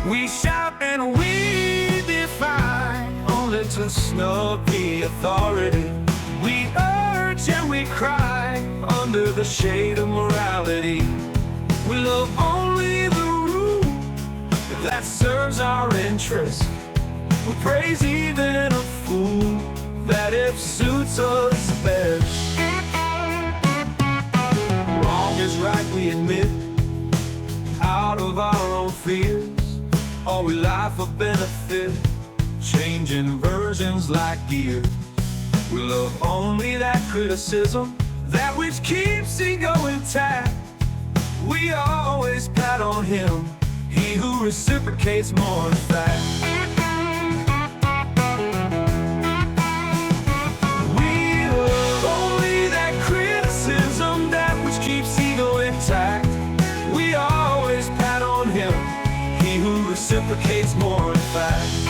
We shout and we defy, only to snub the authority. We urge and we cry, under the shade of morality. We love only the rule that serves our interest. We praise even a fool that if suits us best. Wrong is right, we admit, out of our own fears. Or we lie for benefit, changing versions like gears. We love only that criticism, that which keeps ego intact. We always pat on him, he who reciprocates more in fact. We love only that criticism, that which keeps ego intact. We always pat on him, he who reciprocates more in fact.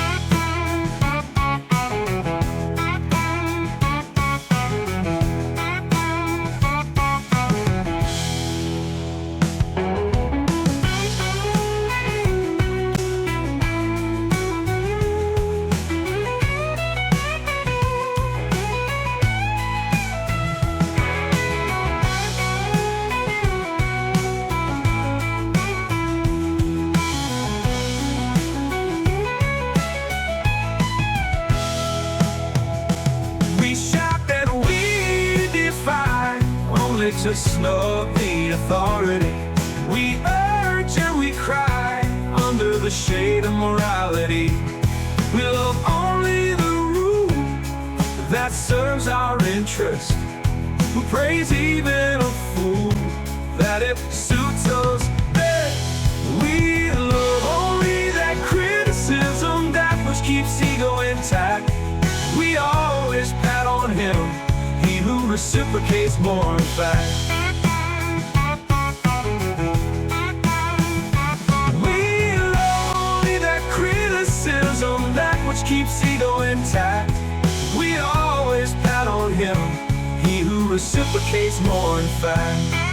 To snub the authority. We urge and we cry, under the shade of morality. We love only the rule that serves our interest. We praise even a fool that it suits us best. We love only that criticism, that which keeps ego intact. We always pat on him, he who reciprocates more in fact. We love only that criticism, that which keeps ego intact. We always pat on him, he who reciprocates more in fact.